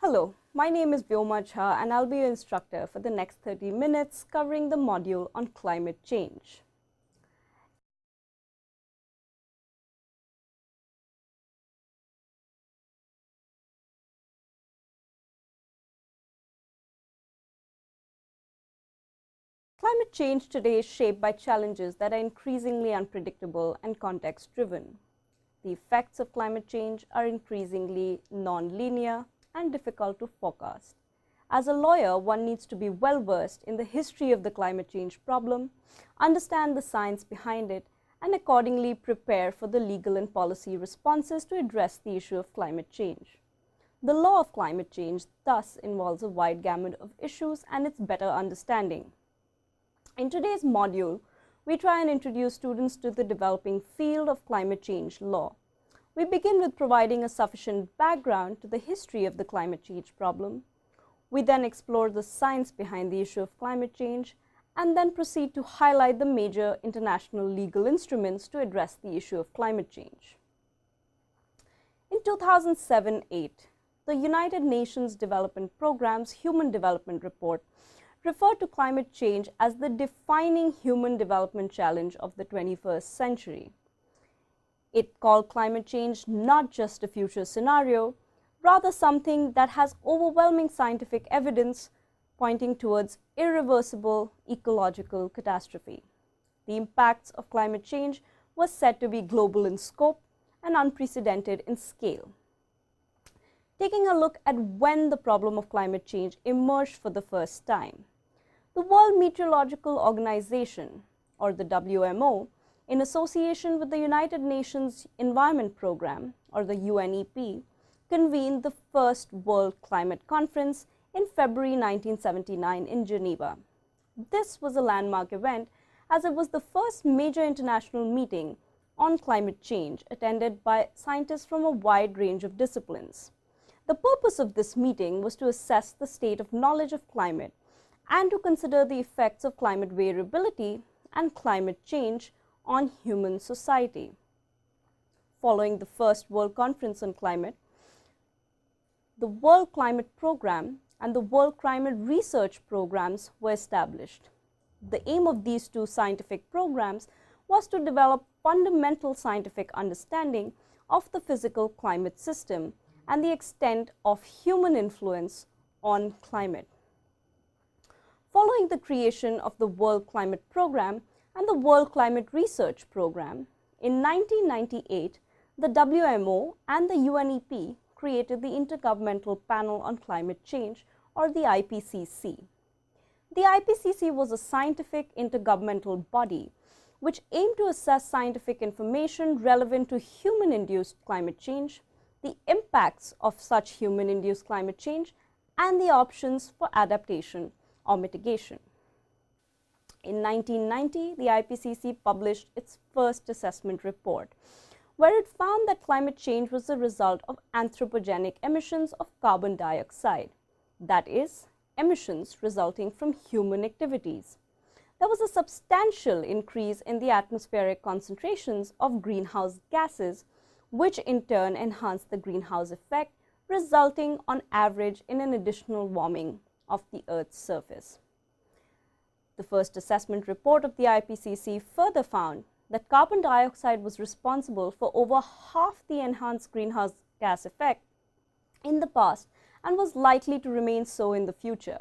Hello, my name is Vyoma Jha and I'll be your instructor for the next 30 minutes covering the module on climate change. Climate change today is shaped by challenges that are increasingly unpredictable and context-driven. The effects of climate change are increasingly non-linear and difficult to forecast. As a lawyer, one needs to be well-versed in the history of the climate change problem, understand the science behind it, and accordingly prepare for the legal and policy responses to address the issue of climate change. The law of climate change thus involves a wide gamut of issues and its better understanding. In today's module, we try and introduce students to the developing field of climate change law. We begin with providing a sufficient background to the history of the climate change problem. We then explore the science behind the issue of climate change and then proceed to highlight the major international legal instruments to address the issue of climate change. In 2007-08, the United Nations Development Programme's Human Development Report referred to climate change as the defining human development challenge of the 21st century. It called climate change not just a future scenario, rather something that has overwhelming scientific evidence pointing towards irreversible ecological catastrophe. The impacts of climate change were said to be global in scope and unprecedented in scale. Taking a look at when the problem of climate change emerged for the first time, the World Meteorological Organization, or the WMO, in association with the United Nations Environment Programme, or the UNEP, convened the first World Climate Conference in February 1979 in Geneva. This was a landmark event as it was the first major international meeting on climate change attended by scientists from a wide range of disciplines. The purpose of this meeting was to assess the state of knowledge of climate and to consider the effects of climate variability and climate change on human society. Following the first World Conference on Climate, the World Climate Programme and the World Climate Research Programs were established. The aim of these two scientific programs was to develop fundamental scientific understanding of the physical climate system and the extent of human influence on climate. Following the creation of the World Climate Programme and the World Climate Research Programme, in 1998, the WMO and the UNEP created the Intergovernmental Panel on Climate Change, or the IPCC. The IPCC was a scientific intergovernmental body which aimed to assess scientific information relevant to human-induced climate change, the impacts of such human-induced climate change, and the options for adaptation or mitigation. In 1990, the IPCC published its first assessment report, where it found that climate change was the result of anthropogenic emissions of carbon dioxide, that is, emissions resulting from human activities. There was a substantial increase in the atmospheric concentrations of greenhouse gases, which in turn enhanced the greenhouse effect, resulting on average in an additional warming of the Earth's surface. The first assessment report of the IPCC further found that carbon dioxide was responsible for over half the enhanced greenhouse gas effect in the past and was likely to remain so in the future.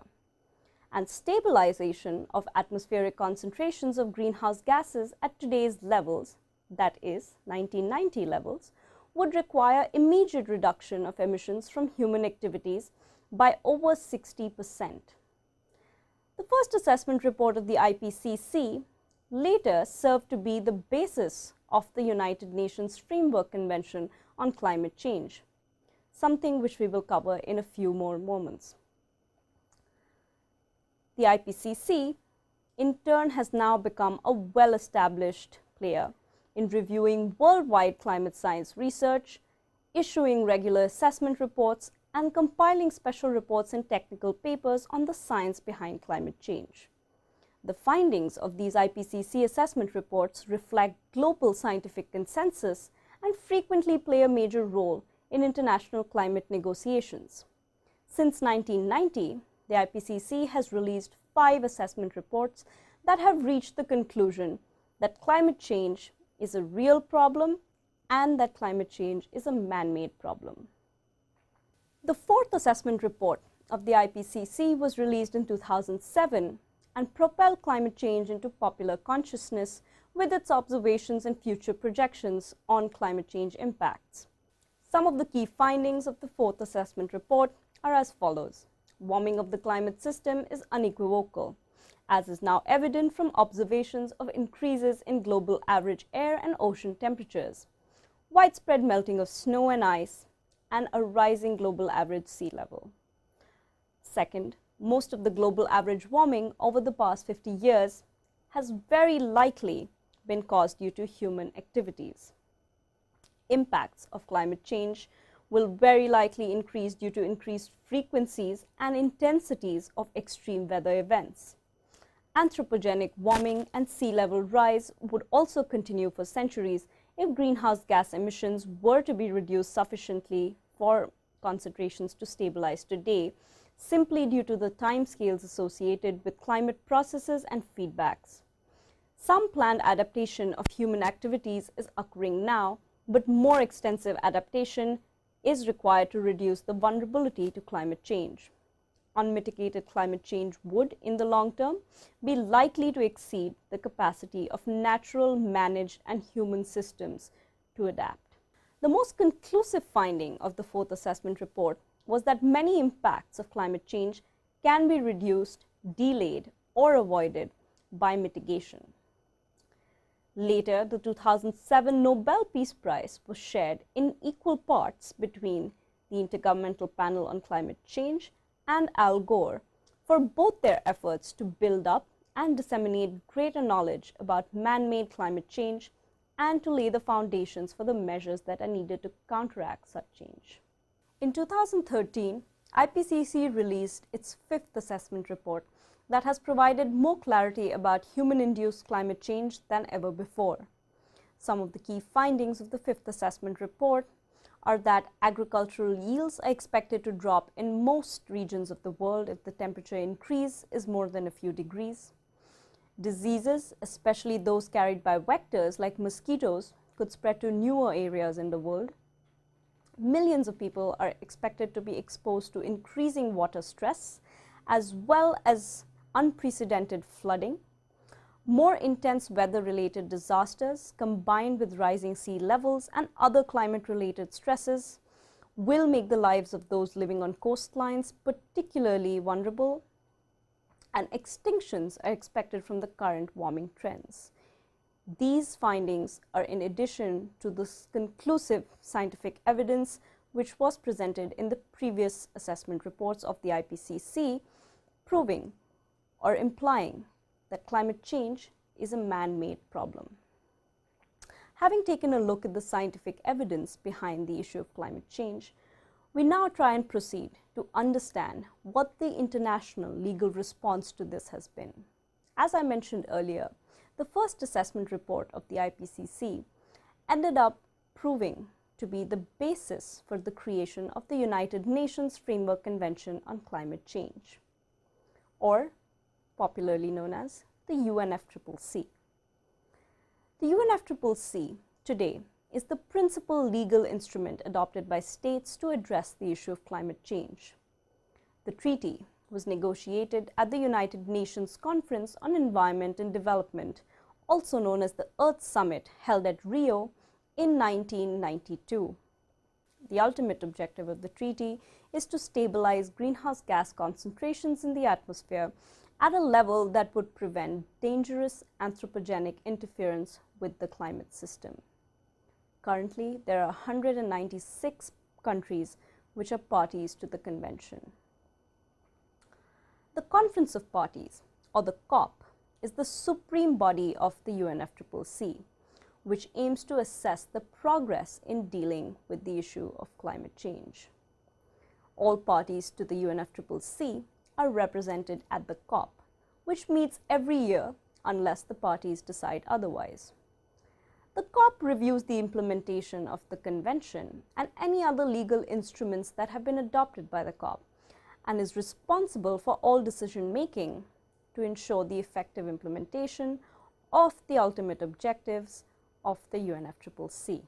And stabilization of atmospheric concentrations of greenhouse gases at today's levels, that is 1990 levels, would require immediate reduction of emissions from human activities by over 60%. The first assessment report of the IPCC later served to be the basis of the United Nations Framework Convention on Climate Change, something which we will cover in a few more moments. The IPCC, in turn, has now become a well-established player in reviewing worldwide climate science research, issuing regular assessment reports, and compiling special reports and technical papers on the science behind climate change. The findings of these IPCC assessment reports reflect global scientific consensus and frequently play a major role in international climate negotiations. Since 1990, the IPCC has released 5 assessment reports that have reached the conclusion that climate change is a real problem and that climate change is a man-made problem. The 4th assessment report of the IPCC was released in 2007 and propelled climate change into popular consciousness with its observations and future projections on climate change impacts. Some of the key findings of the 4th assessment report are as follows. Warming of the climate system is unequivocal, as is now evident from observations of increases in global average air and ocean temperatures, widespread melting of snow and ice, and a rising global average sea level. Second, most of the global average warming over the past 50 years has very likely been caused due to human activities. Impacts of climate change will very likely increase due to increased frequencies and intensities of extreme weather events. Anthropogenic warming and sea level rise would also continue for centuries if greenhouse gas emissions were to be reduced sufficiently for concentrations to stabilize today, simply due to the timescales associated with climate processes and feedbacks. Some planned adaptation of human activities is occurring now, but more extensive adaptation is required to reduce the vulnerability to climate change. Unmitigated climate change would, in the long term, be likely to exceed the capacity of natural, managed, and human systems to adapt. The most conclusive finding of the 4th assessment report was that many impacts of climate change can be reduced, delayed, or avoided by mitigation. Later, the 2007 Nobel Peace Prize was shared in equal parts between the Intergovernmental Panel on Climate Change and Al Gore for both their efforts to build up and disseminate greater knowledge about man-made climate change and to lay the foundations for the measures that are needed to counteract such change. In 2013, IPCC released its 5th assessment report that has provided more clarity about human-induced climate change than ever before. Some of the key findings of the 5th assessment report are that agricultural yields are expected to drop in most regions of the world if the temperature increase is more than a few degrees. Diseases, especially those carried by vectors like mosquitoes, could spread to newer areas in the world. Millions of people are expected to be exposed to increasing water stress, as well as unprecedented flooding. More intense weather-related disasters combined with rising sea levels and other climate-related stresses will make the lives of those living on coastlines particularly vulnerable, and extinctions are expected from the current warming trends. These findings are in addition to the conclusive scientific evidence which was presented in the previous assessment reports of the IPCC, proving or implying that climate change is a man-made problem. Having taken a look at the scientific evidence behind the issue of climate change, we now try and proceed to understand what the international legal response to this has been. As I mentioned earlier, the first assessment report of the IPCC ended up proving to be the basis for the creation of the United Nations Framework Convention on Climate Change, or popularly known as the UNFCCC. The UNFCCC today is the principal legal instrument adopted by states to address the issue of climate change. The treaty was negotiated at the United Nations Conference on Environment and Development, also known as the Earth Summit, held at Rio in 1992. The ultimate objective of the treaty is to stabilize greenhouse gas concentrations in the atmosphere at a level that would prevent dangerous anthropogenic interference with the climate system. Currently, there are 196 countries which are parties to the convention. The Conference of Parties, or the COP, is the supreme body of the UNFCCC, which aims to assess the progress in dealing with the issue of climate change. All parties to the UNFCCC are represented at the COP, which meets every year unless the parties decide otherwise. The COP reviews the implementation of the convention and any other legal instruments that have been adopted by the COP, and is responsible for all decision making to ensure the effective implementation of the ultimate objectives of the UNFCCC.